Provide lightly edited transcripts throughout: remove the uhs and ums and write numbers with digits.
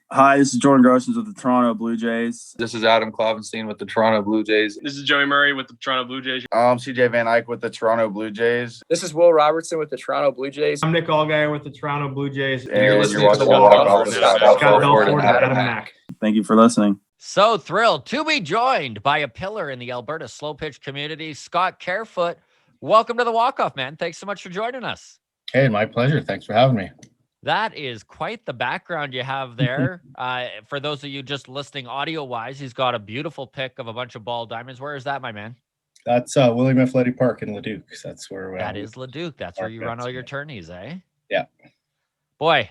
Hi, this is Jordan Grossens with the Toronto Blue Jays. This is Adam Klovenstein with the Toronto Blue Jays. This is Joey Murray with the Toronto Blue Jays. I'm CJ Van Eyck with the Toronto Blue Jays. This is Will Robertson with the Toronto Blue Jays. I'm Nick Allgaier with the Toronto Blue Jays. And you're listening to the Walk-Off with Scott Belford and and Adam Adam Mack. Thank you for listening. So thrilled to be joined by a pillar in the Alberta Slo-pitch community, Scott Carefoot. Welcome to the Walk-Off, man. Thanks so much for joining us. Hey, my pleasure. Thanks for having me. That is quite the background you have there. For those of you just listening audio-wise, he's got a beautiful pic of a bunch of ball diamonds. Where is that, my man? That's William F. Leddy Park in Leduc. That's where that is Leduc. That's where you run all your tourneys, eh? Yeah. Boy,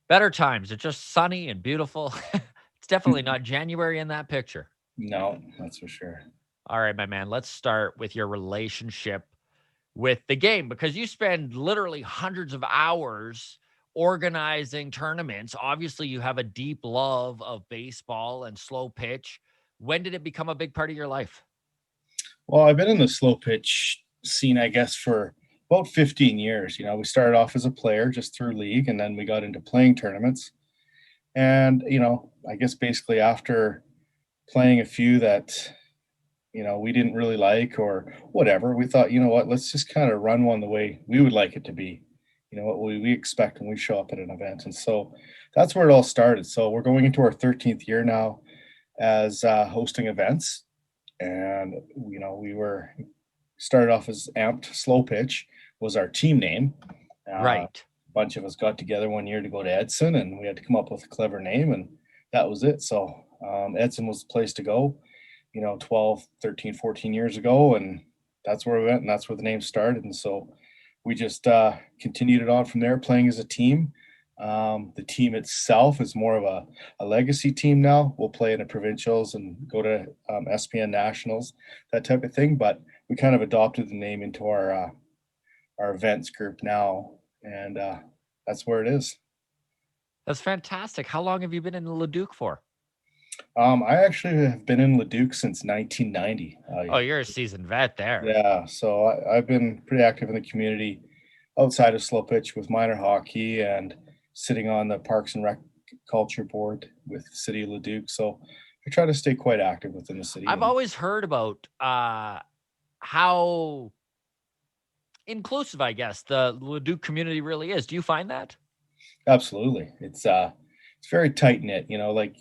better times. It's just sunny and beautiful. It's definitely not January in that picture. No, that's for sure. All right, my man. Let's start with your relationship with the game, because you spend literally hundreds of hours organizing tournaments. Obviously, you have a deep love of baseball and slow pitch. When did it become a big part of your life? Well, I've been in the slow pitch scene, I guess, for about 15 years. You know, we started off as a player just through league, and then we got into playing tournaments. And, you know, I guess basically after playing a few that, you know, we didn't really like or whatever, we thought, you know what, let's just kind of run one the way we would like it to be. You know, what we expect when we show up at an event. And so that's where it all started. So we're going into our 13th year now as hosting events. And, you know, we started off as Amped Slow Pitch was our team name. Right. A bunch of us got together one year to go to Edson, and we had to come up with a clever name, and that was it. So Edson was the place to go, you know, 12, 13, 14 years ago. And that's where we went, and that's where the name started. And so we just continued it on from there, playing as a team. The team itself is more of a legacy team now. We'll play in the provincials and go to SPN nationals, that type of thing. But we kind of adopted the name into our events group now, and that's where it is. That's fantastic. How long have you been in Leduc for? I actually have been in Leduc since 1990. Oh, you're a seasoned vet there. Yeah, so I've been pretty active in the community outside of slow pitch with minor hockey and sitting on the Parks and Rec Culture Board with the city of Leduc. So I try to stay quite active within the city. I've always heard about how inclusive, I guess, the Leduc community really is. Do you find that? Absolutely. It's very tight knit, you know, like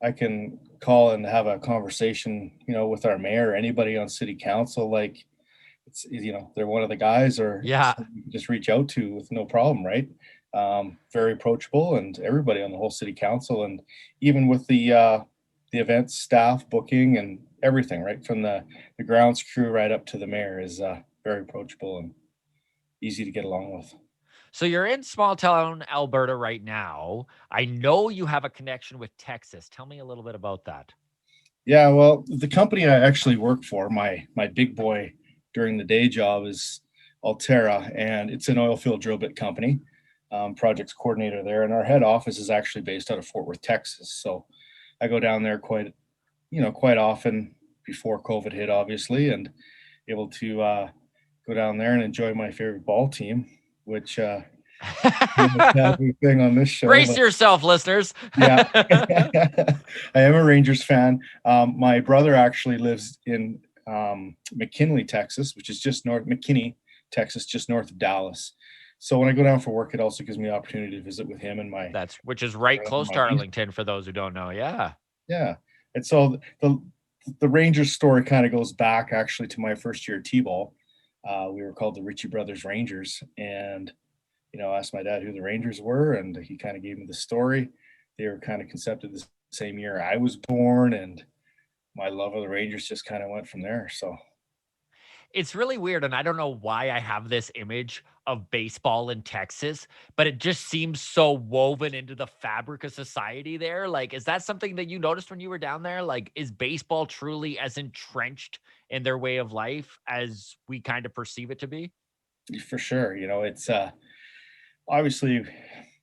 I can call and have a conversation, you know, with our mayor or anybody on city council. Like it's, you know, they're one of the guys, or just reach out to with no problem. Right. Very approachable, and everybody on the whole city council, and even with the event staff booking and everything, right from the grounds crew right up to the mayor is very approachable and easy to get along with. So you're in small town Alberta right now. I know you have a connection with Texas. Tell me a little bit about that. Yeah, well, the company I actually work for, my big boy during the day job is Altera, and it's an oil field drill bit company. Projects coordinator there, and our head office is actually based out of Fort Worth, Texas. So I go down there quite often before COVID hit, obviously, and able to go down there and enjoy my favorite ball team, which thing on this show. Brace yourself, listeners. Yeah, I am a Rangers fan. My brother actually lives in McKinley, Texas, which is just north McKinney, Texas, just north of Dallas. So when I go down for work, it also gives me the opportunity to visit with him and which is right close to Arlington for those who don't know. Yeah. Yeah. And so the Rangers story kind of goes back actually to my first year at T-ball. We were called the Ritchie Brothers Rangers, and, you know, I asked my dad who the Rangers were, and he kind of gave me the story. They were kind of concepted the same year I was born, and my love of the Rangers just kind of went from there. So it's really weird, and I don't know why I have this image of baseball in Texas, but it just seems so woven into the fabric of society there. Like, is that something that you noticed when you were down there? Like, is baseball truly as entrenched in their way of life as we kind of perceive it to be? For sure. You know, it's obviously,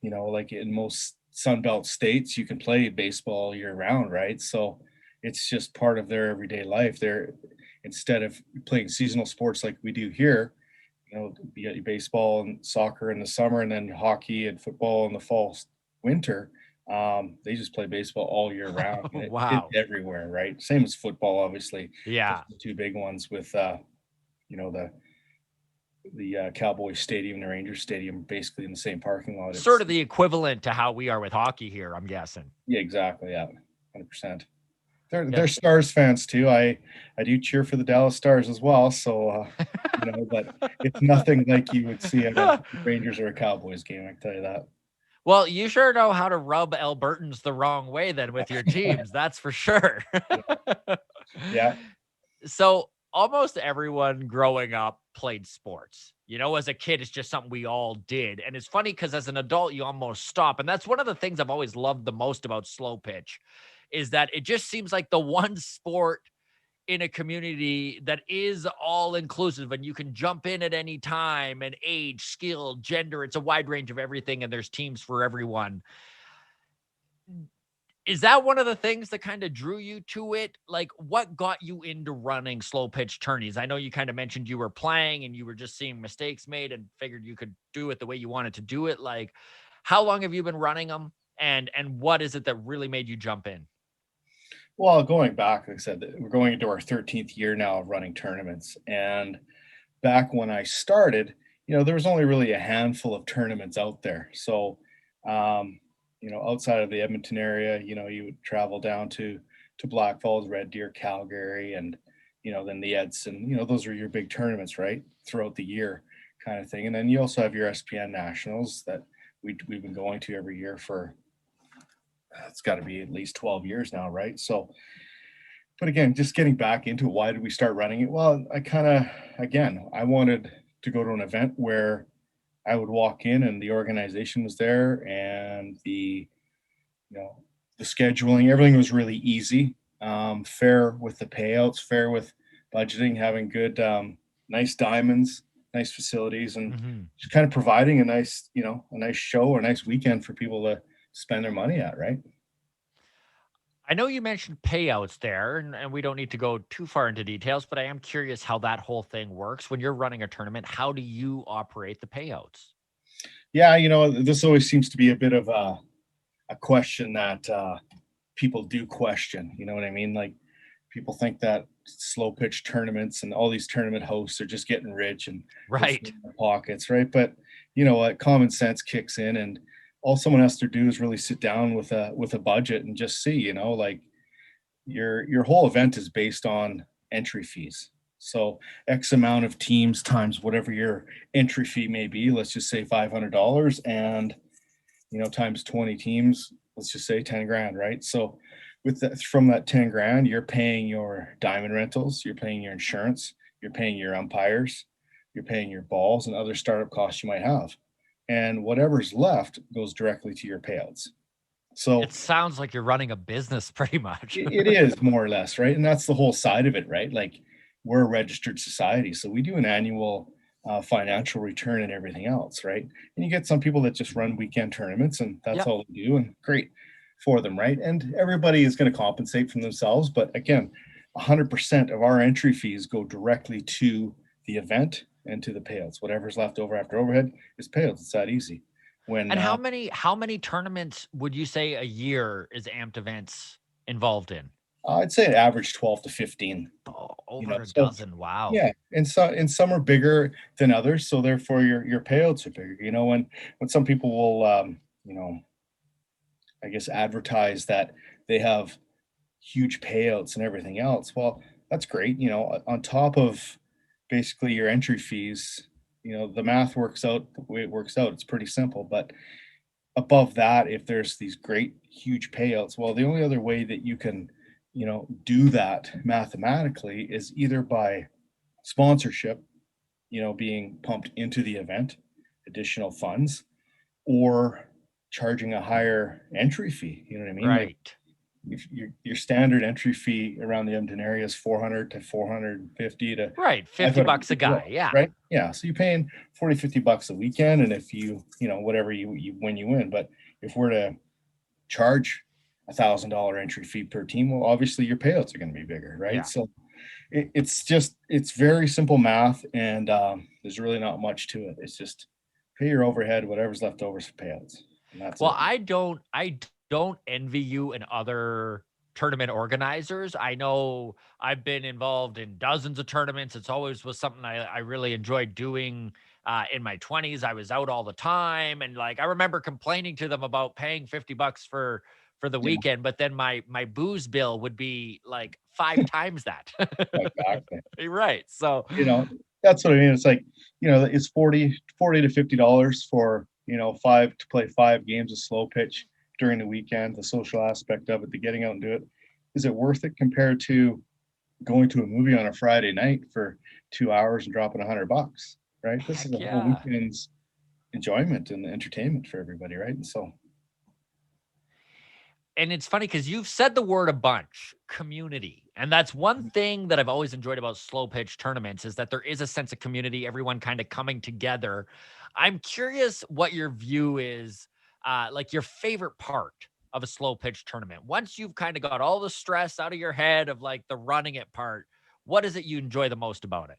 you know, like in most Sunbelt states, you can play baseball year round, right? So it's just part of their everyday life. Instead of playing seasonal sports like we do here, you know, you got baseball and soccer in the summer, and then hockey and football in the fall, winter. They just play baseball all year round. and Wow. It's everywhere, right? Same as football, obviously. Yeah. The two big ones with the Cowboys Stadium and the Rangers Stadium, basically in the same parking lot. Sort of the equivalent to how we are with hockey here, I'm guessing. Yeah, exactly. Yeah, 100%. They're Stars fans too. I do cheer for the Dallas Stars as well. So but it's nothing like you would see at a Rangers or a Cowboys game. I can tell you that. Well, you sure know how to rub Albertans the wrong way then with your teams. That's for sure. Yeah. So almost everyone growing up played sports. As a kid, it's just something we all did. And it's funny because as an adult, you almost stop. And that's one of the things I've always loved the most about Slo-pitch is that it just seems like the one sport in a community that is all inclusive and you can jump in at any time and age, skill, gender. It's a wide range of everything and there's teams for everyone. Is that one of the things that kind of drew you to it? Like what got you into running Slo-pitch tourneys? I know you kind of mentioned you were playing and you were just seeing mistakes made and figured you could do it the way you wanted to do it. Like how long have you been running them and what is it that really made you jump in? Well, going back, like I said, we're going into our 13th year now of running tournaments. And back when I started, there was only really a handful of tournaments out there. So, outside of the Edmonton area, you would travel down to Black Falls, Red Deer, Calgary, and, then the Edson, those are your big tournaments, right? Throughout the year kind of thing. And then you also have your SPN Nationals that we've been going to every year for, it's got to be at least 12 years now, right? So, but again, just getting back into why did we start running it? Well, I wanted to go to an event where I would walk in and the organization was there and the scheduling, everything was really easy, fair with the payouts, fair with budgeting, having good, nice diamonds, nice facilities, and just kind of providing a nice show or a nice weekend for people to spend their money at, right? I know you mentioned payouts there, and we don't need to go too far into details, but I am curious how that whole thing works. When you're running a tournament, how do you operate the payouts? Yeah, this always seems to be a bit of a question that people do question. You know what I mean? Like people think that Slo-pitch tournaments and all these tournament hosts are just getting rich and right in their pockets, right? But you know what? Common sense kicks in and all someone has to do is really sit down with a budget and just see, like your whole event is based on entry fees. So X amount of teams times whatever your entry fee may be, let's just say $500 and, times 20 teams, let's just say 10 grand, right? So with that, from that 10 grand, you're paying your diamond rentals, you're paying your insurance, you're paying your umpires, you're paying your balls and other startup costs you might have. And whatever's left goes directly to your payouts. So it sounds like you're running a business pretty much. It is more or less, right? And that's the whole side of it, right? Like we're a registered society. So we do an annual financial return and everything else, right? And you get some people that just run weekend tournaments and that's all they do and great for them, right? And everybody is going to compensate from themselves. But again, 100% of our entry fees go directly to the event and to the payouts. Whatever's left over after overhead is payouts. It's that easy. And how many tournaments would you say a year is Amped Events involved in? I'd say an average 12 to 15. Over a dozen. Wow. Yeah, and some are bigger than others, so therefore your payouts are bigger. When some people will I guess advertise that they have huge payouts and everything else. Well, that's great. On top of basically your entry fees, the math works out the way it works out. It's pretty simple. But above that, if there's these great, huge payouts, well, the only other way that you can, do that mathematically is either by sponsorship, being pumped into the event, additional funds, or charging a higher entry fee. You know what I mean? Right. Like, if your standard entry fee around the Edmonton area is $400 to $450 to right, $50 a guy, yeah, right, yeah. So you're paying $40-50 a weekend, and if you whatever you when you win. But if we're to charge $1,000 entry fee per team, well, obviously your payouts are going to be bigger, right? Yeah. So it's very simple math, and there's really not much to it. It's just pay your overhead, whatever's left over for payouts. And that's well, it. I don't envy you and other tournament organizers. I know I've been involved in dozens of tournaments. It's always was something I really enjoyed doing. In my 20s, I was out all the time, and like I remember complaining to them about paying $50 for the weekend, but then my booze bill would be like 5 times that. Exactly. Right. So That's what I mean. It's like, it's 40 to $50 for, to play 5 games of slow pitch during the weekend, the social aspect of it, the getting out and do it. Is it worth it compared to going to a movie on a Friday night for 2 hours and dropping $100, right? This is a whole weekend's enjoyment and entertainment for everybody, right? And so. And it's funny because you've said the word a bunch, community. And that's one thing that I've always enjoyed about slow pitch tournaments is that there is a sense of community, everyone kind of coming together. I'm curious what your view is, like your favorite part of a slow pitch tournament. Once you've kind of got all the stress out of your head of like the running it part, what is it you enjoy the most about it?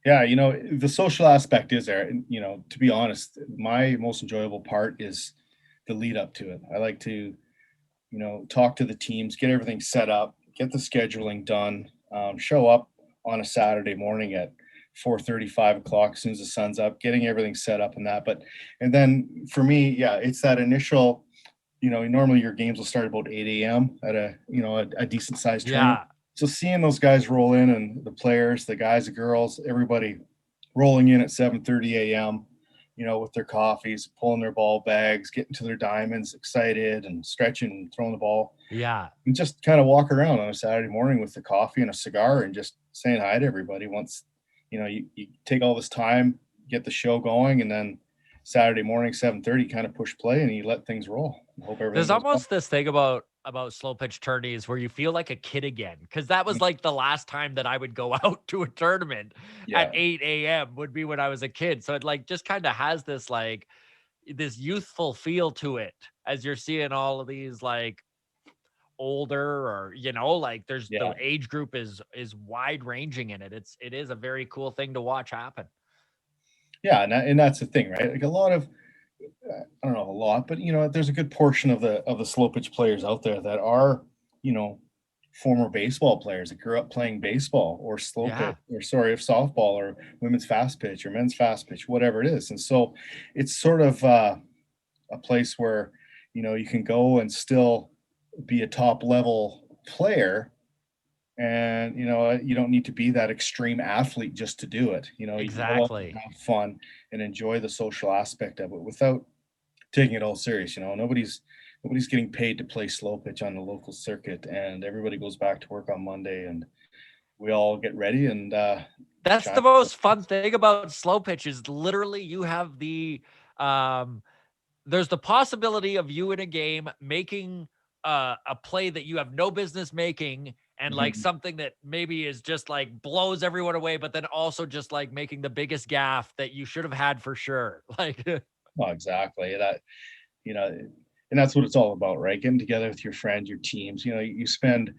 Yeah, the social aspect is there. And, to be honest, my most enjoyable part is the lead up to it. I like to talk to the teams, get everything set up, get the scheduling done, show up on a Saturday morning at 4:30, 5 o'clock, as soon as the sun's up, getting everything set up and that. And then for me, it's that initial, normally your games will start about 8 a.m. at a decent sized tournament. So seeing those guys roll in and the players, the guys, the girls, everybody rolling in at 7:30 a.m., with their coffees, pulling their ball bags, getting to their diamonds, excited and stretching and throwing the ball. Yeah. And just kind of walk around on a Saturday morning with the coffee and a cigar and just saying hi to everybody once, you take all this time, get the show going, and then Saturday morning, 7:30, kind of push play and you let things roll. Hope everything There's goes almost this thing about slow pitch tourneys where you feel like a kid again. Cause that was like the last time that I would go out to a tournament at 8 a.m. would be when I was a kid. So it like just kind of has this like this youthful feel to it as you're seeing all of these like older or, like there's the age group is wide ranging in it. It is a very cool thing to watch happen. Yeah. And that's the thing, right? Like a lot of, I don't know a lot, but there's a good portion of the slow pitch players out there that are, former baseball players that grew up playing baseball or softball or women's fast pitch or men's fast pitch, whatever it is. And so it's sort of a place where, you can go and still be a top level player. And, you don't need to be that extreme athlete just to do it. Exactly. You can have fun and enjoy the social aspect of it without taking it all serious. Nobody's getting paid to play slow pitch on the local circuit, and everybody goes back to work on Monday and we all get ready. And that's the most fun thing about slow pitch is literally you have the, there's the possibility of you in a game making a play that you have no business making. And like something that maybe is just like blows everyone away, but then also just like making the biggest gaffe that you should have had for sure. Like, well, exactly that, and that's what it's all about, right? Getting together with your friends, your teams. You spend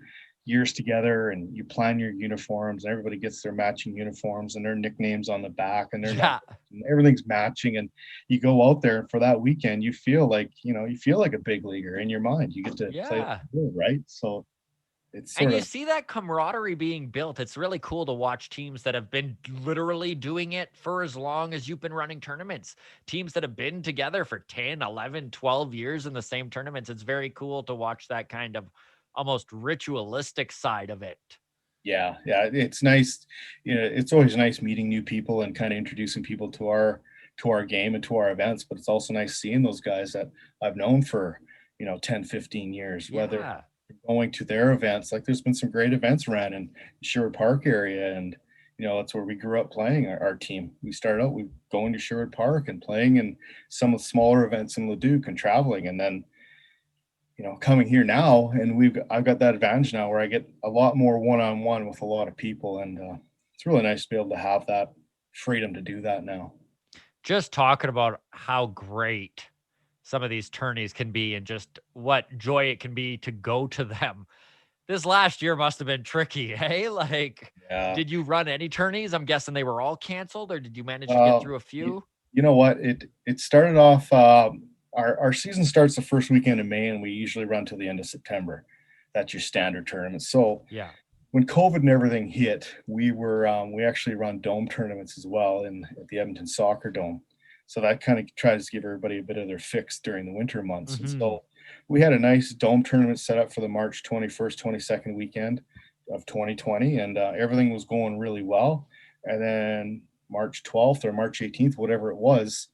years together and you plan your uniforms. And everybody gets their matching uniforms and their nicknames on the back, and and everything's matching. And you go out there for that weekend, you feel like a big leaguer in your mind. You get to play, right? So. And you see that camaraderie being built. It's really cool to watch teams that have been literally doing it for as long as you've been running tournaments. Teams that have been together for 10, 11, 12 years in the same tournaments. It's very cool to watch that kind of almost ritualistic side of it. Yeah. It's nice. It's always nice meeting new people and kind of introducing people to our game and to our events. But it's also nice seeing those guys that I've known for, 10, 15 years, whether going to their events. Like there's been some great events ran in Sherwood Park area, and that's where we grew up playing our team. We started out going to Sherwood Park and playing in some of the smaller events in Leduc and traveling, and then coming here now, and I've got that advantage now where I get a lot more one-on-one with a lot of people, and it's really nice to be able to have that freedom to do that now. Just talking about how great some of these tourneys can be and just what joy it can be to go to them. This last year must have been tricky, hey? Like, did you run any tourneys? I'm guessing they were all canceled, or did you manage to get through a few? You know what? It started off our season starts the first weekend of May, and we usually run till the end of September. That's your standard tournament. So Yeah. when COVID and everything hit, we actually run dome tournaments as well at the Edmonton Soccer Dome. So that kind of tries to give everybody a bit of their fix during the winter months. And so we had a nice dome tournament set up for the March 21st, 22nd weekend of 2020, and everything was going really well. And then March 12th or March 18th, whatever it was,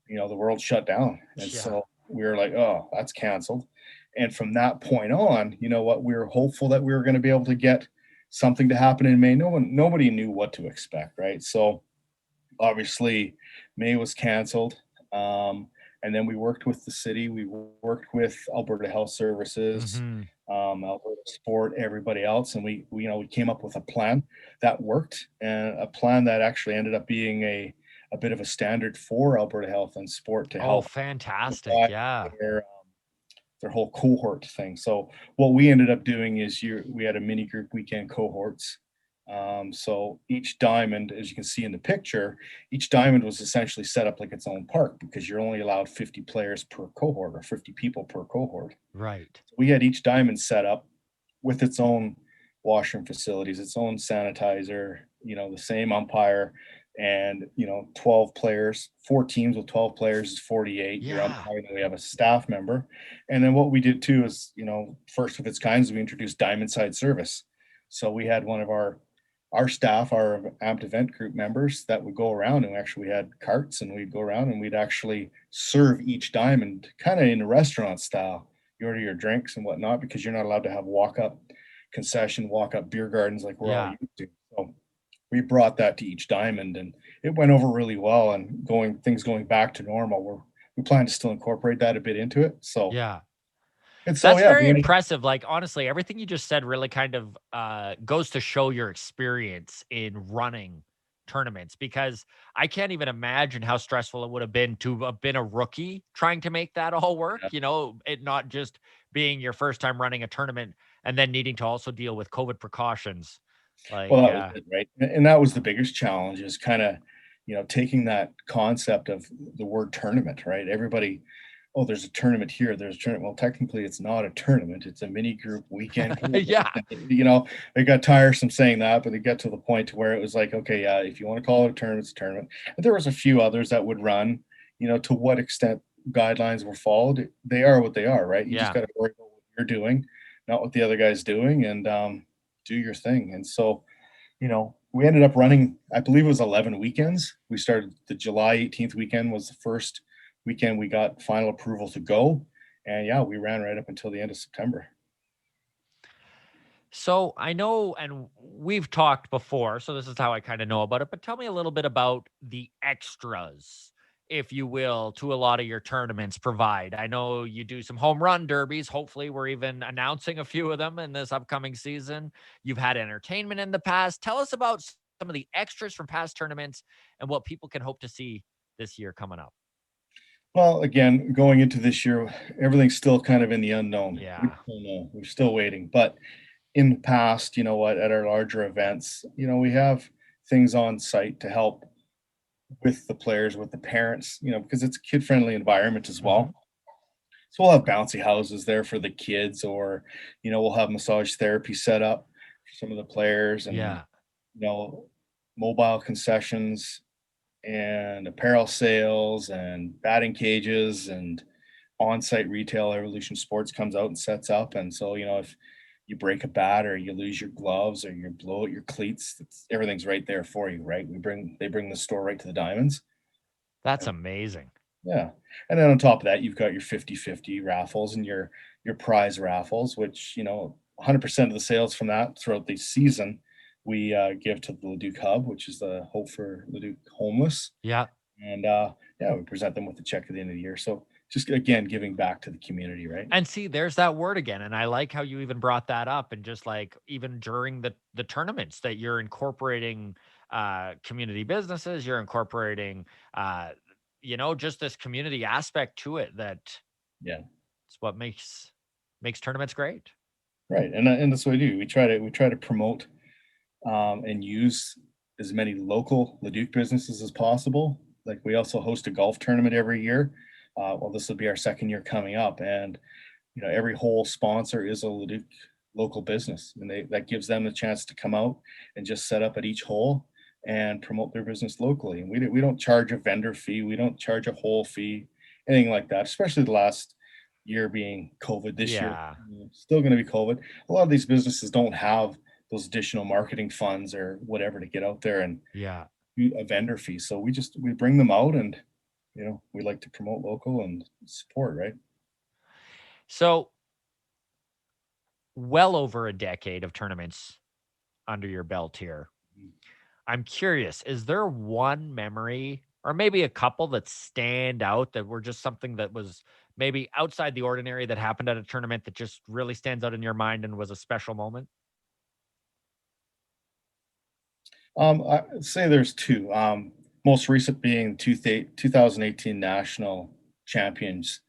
the world shut down. And so we were like, oh, that's canceled. And from that point on, we were hopeful that we were going to be able to get something to happen in May. Nobody knew what to expect, right? So obviously May was canceled. And then we worked with the city. We worked with Alberta Health Services, Alberta Sport, everybody else. And we came up with a plan that worked, and a plan that actually ended up being a bit of a standard for Alberta Health and Sport to help. Oh, fantastic. Yeah. Their whole cohort thing. So what we ended up doing is we had a mini group weekend cohorts. So each diamond, as you can see in the picture, each diamond was essentially set up like its own park, because you're only allowed 50 players per cohort, or 50 people per cohort. Right. We had each diamond set up with its own washroom facilities, its own sanitizer, the same umpire, and 12 players, 4 teams with 12 players is 48. Yeah. Your umpire, then we have a staff member. And then what we did too is, first of its kinds, we introduced diamond side service. So we had one of our staff, our amped event group members, that would go around, and we had carts, and we'd go around and we'd actually serve each diamond kind of in a restaurant style. You order your drinks and whatnot, because you're not allowed to have walk-up beer gardens like we're all used to. So we brought that to each diamond, and it went over really well. And things going back to normal, we plan to still incorporate that a bit into it. So yeah. And so, that's very we impressive. Like, honestly, everything you just said really kind of goes to show your experience in running tournaments, because I can't even imagine how stressful it would have been to have been a rookie trying to make that all work. It not just being your first time running a tournament and then needing to also deal with COVID precautions. Like, well, that was it, right? And that was the biggest challenge, is kind of, taking that concept of the word tournament, right? Everybody, oh, there's a tournament here, there's a tournament. Well, technically it's not a tournament, it's a mini group weekend. Yeah. It got tiresome saying that, but it got to the point where it was like, okay, if you want to call it a tournament, it's a tournament. But there was a few others that would run, to what extent guidelines were followed. They are what they are, right? You just got to worry about what you're doing, not what the other guy's doing, and do your thing. And so, we ended up running, I believe it was 11 weekends. We started the July 18th weekend was the first weekend we got final approval to go. And we ran right up until the end of September. So I know, and we've talked before, so this is how I kind of know about it, but tell me a little bit about the extras, if you will, to a lot of your tournaments provide. I know you do some home run derbies. Hopefully we're even announcing a few of them in this upcoming season. You've had entertainment in the past. Tell us about some of the extras from past tournaments and what people can hope to see this year coming up. Well, again, going into this year, everything's still kind of in the unknown. Yeah. We don't know. We're still waiting. But in the past, at our larger events, we have things on site to help with the players, with the parents, because it's a kid-friendly environment as well. So we'll have bouncy houses there for the kids, or, we'll have massage therapy set up for some of the players, and, mobile concessions and apparel sales and batting cages and on-site retail. Evolution Sports comes out and sets up. And so, if you break a bat or you lose your gloves or you blow out your cleats, everything's right there for you, right? They bring the store right to the diamonds. That's amazing. Yeah. And then on top of that, you've got your 50-50 raffles and your prize raffles, which, 100% of the sales from that throughout the season, we give to the Leduc Hub, which is the Hope for Leduc Homeless. Yeah. And we present them with a check at the end of the year. So just, again, giving back to the community, right? And see, there's that word again. And I like how you even brought that up, and just like even during the tournaments that you're incorporating community businesses, you're incorporating, just this community aspect to it that it's what makes tournaments great. Right. And that's what we do. We try to promote and use as many local Leduc businesses as possible. Like, we also host a golf tournament every year. well, this will be our second year coming up, and every hole sponsor is a Leduc local business, and that gives them the chance to come out and just set up at each hole and promote their business locally. And we don't charge a vendor fee, we don't charge a hole fee, anything like that. Especially the last year being COVID. This year, Yeah. still going to be COVID. A lot of these businesses don't have those additional marketing funds or whatever to get out there and Yeah. do a vendor fee. So we bring them out, and we like to promote local and support, right? So, well over a decade of tournaments under your belt here. I'm curious, is there one memory or maybe a couple that stand out that were just something that was maybe outside the ordinary that happened at a tournament that just really stands out in your mind and was a special moment? I'd say there's two. Most recent being 2018 National Championships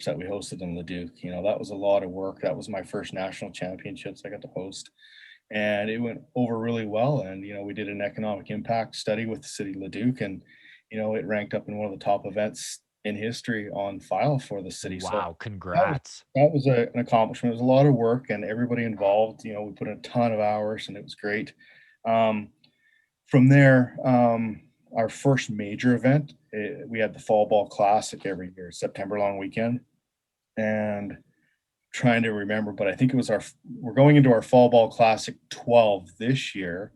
that we hosted in Leduc. That was a lot of work. That was my first national championships I got to host, and it went over really well. And we did an economic impact study with the city of Leduc, and it ranked up in one of the top events in history on file for the city. Wow, congrats. That was an accomplishment. It was a lot of work, and everybody involved, we put in a ton of hours, and it was great. From there, our first major event, we had the Fall Ball Classic every year, September long weekend. And trying to remember, but I think it was we're going into our Fall Ball Classic 12 this year,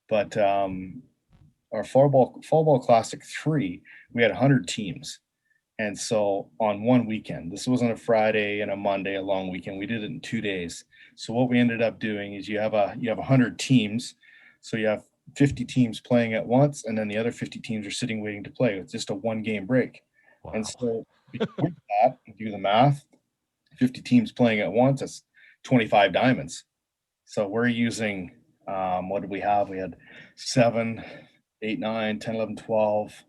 but our Fall Ball Classic 3, we had 100 teams. And so on one weekend, this wasn't a Friday and a Monday, a long weekend, we did it in 2 days. So what we ended up doing is you have 100 teams. So you have 50 teams playing at once, and then the other 50 teams are sitting waiting to play. It's just a 1-game break. Wow. And so with that, do the math, 50 teams playing at once, that's 25 diamonds. So we're using, what did we have? We had 7, 8, 9, 10, 11, 12,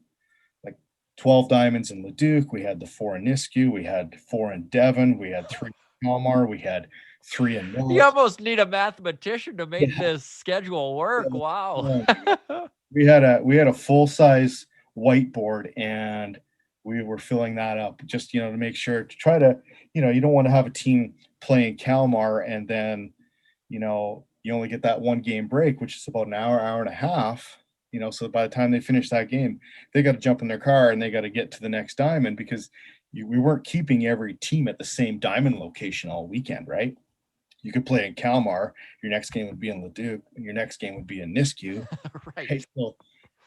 like 12 diamonds in Leduc. We had the 4 in Nisku. We had 4 in Devon. We had 3 in Kalmar. We had 3 in Millis. You almost need a mathematician to make this schedule work. Yeah. Wow. We had a full-size whiteboard, and we were filling that up just to make sure, to try to, you don't want to have a team playing Kalmar and then you only get that 1-game break, which is about an hour and a half. So by the time they finish that game, they got to jump in their car and they got to get to the next diamond, because we weren't keeping every team at the same diamond location all weekend, right? You could play in Kalmar, your next game would be in Leduc, and your next game would be in Nisku. Right. So,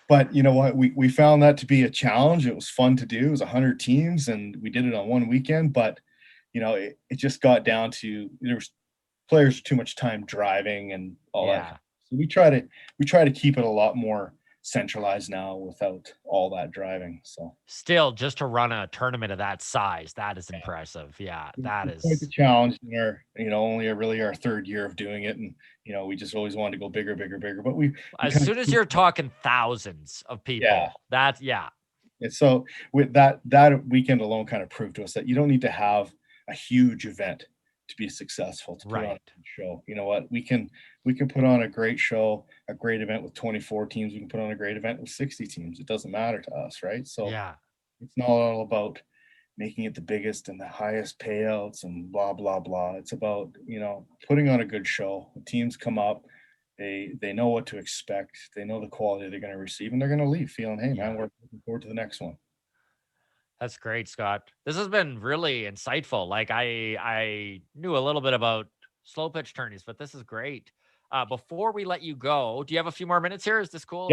but you know what? We found that to be a challenge. It was fun to do. It was 100 teams, and we did it on one weekend. But it just got down to there was players too much time driving and all that. So we try to keep it a lot more centralized now without all that driving. So still, just to run a tournament of that size, that is impressive. Yeah, that is quite the challenge. Only really our third year of doing it, and we just always wanted to go bigger. But we as soon as you're talking thousands of people, And so with that weekend alone kind of proved to us that you don't need to have a huge event to be successful, to put on a show. You know what? We can put on a great show, a great event with 24 teams. We can put on a great event with 60 teams. It doesn't matter to us, right? So it's not all about making it the biggest and the highest payouts and blah, blah, blah. It's about, putting on a good show. The teams come up, they know what to expect. They know the quality they're going to receive, and they're going to leave feeling, hey, man, we're looking forward to the next one. That's great, Scott. This has been really insightful. Like I knew a little bit about Slo-pitch tourneys, but this is great. Before we let you go, do you have a few more minutes here? Is this cool?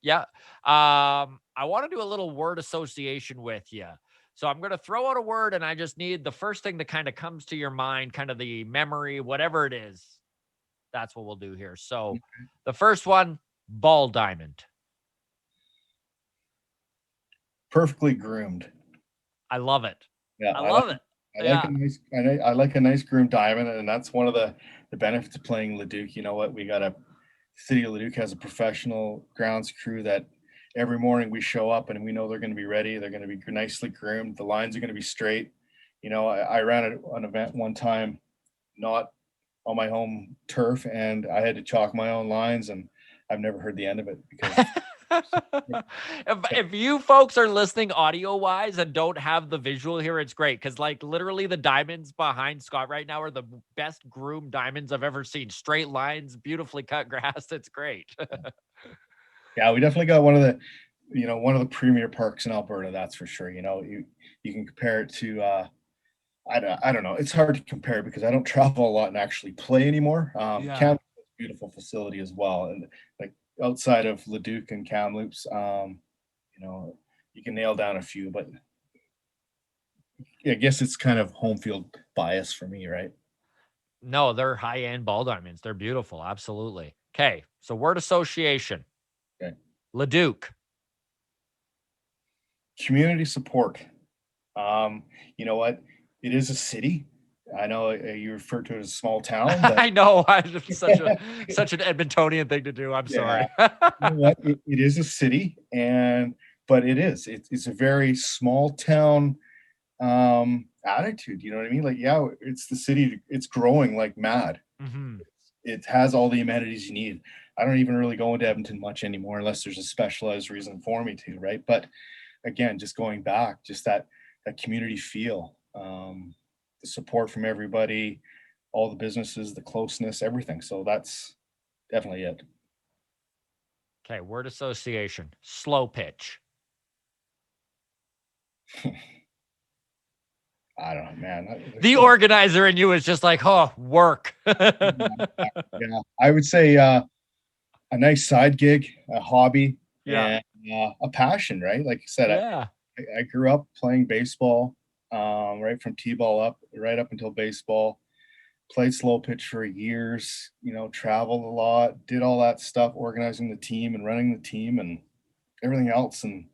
Yeah. I want to do a little word association with you. So I'm going to throw out a word, and I just need the first thing that kind of comes to your mind, kind of the memory, whatever it is. That's what we'll do here. So the first one, ball diamond. Perfectly groomed. I love it. Yeah, I love it. I like a nice groomed diamond, and that's one of the benefits of playing Leduc. You know what? City of Leduc has a professional grounds crew that every morning we show up and we know they're going to be ready. They're going to be nicely groomed. The lines are going to be straight. I ran an event one time, not on my home turf, and I had to chalk my own lines, and I've never heard the end of it because If you folks are listening audio wise and don't have the visual here, it's great because like literally the diamonds behind Scott right now are the best groomed diamonds I've ever seen. Straight lines, beautifully cut grass. It's great. Yeah, we definitely got one of the premier parks in Alberta. That's for sure. You can compare it to. I don't know. It's hard to compare because I don't travel a lot and actually play anymore. Yeah. Kamloops is a beautiful facility as well, and like outside of Leduc and Kamloops, you can nail down a few, but I guess it's kind of home field bias for me, right? No, they're high end ball diamonds. They're beautiful. Absolutely. Okay. So word association. Okay. Leduc. Community support. You know what? It is a city. I know you refer to it as a small town. But I know. It's such an Edmontonian thing to do. I'm sorry. you know what? It is a city, but it's a very small town attitude. You know what I mean? Like, yeah, it's the city. It's growing like mad. Mhm. It has all the amenities you need. I don't even really go into Edmonton much anymore unless there's a specialized reason for me to, right? But again, just going back, just that community feel, the support from everybody, all the businesses, the closeness, everything. So that's definitely it. Okay. Word association. Slo-pitch. I don't know, man. The organizer in you is just like, oh, work. Yeah, I would say a nice side gig, a hobby, Yeah. and a passion, right? Like you said, Yeah. I grew up playing baseball, right from t-ball up, right up until baseball. Played slow pitch for years, traveled a lot, did all that stuff, organizing the team and running the team and everything else. And,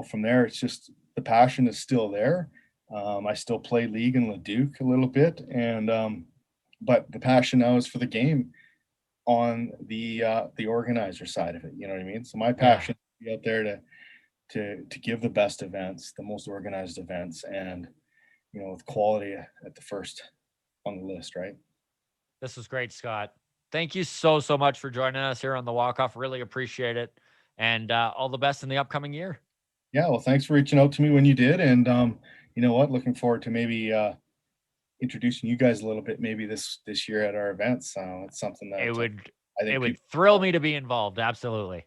from there, it's just the passion is still there. I still play league in Leduc a little bit. And, but the passion now is for the game on the organizer side of it. You know what I mean? So my passion is to be out there to give the best events, the most organized events, and with quality at the first on the list, right? This was great, Scott. Thank you so much for joining us here on the Walk Off. Really appreciate it, and all the best in the upcoming year. Yeah, well, thanks for reaching out to me when you did, and you know what, looking forward to maybe introducing you guys a little bit maybe this year at our events. It's something that It would I think thrill me to be involved. Absolutely.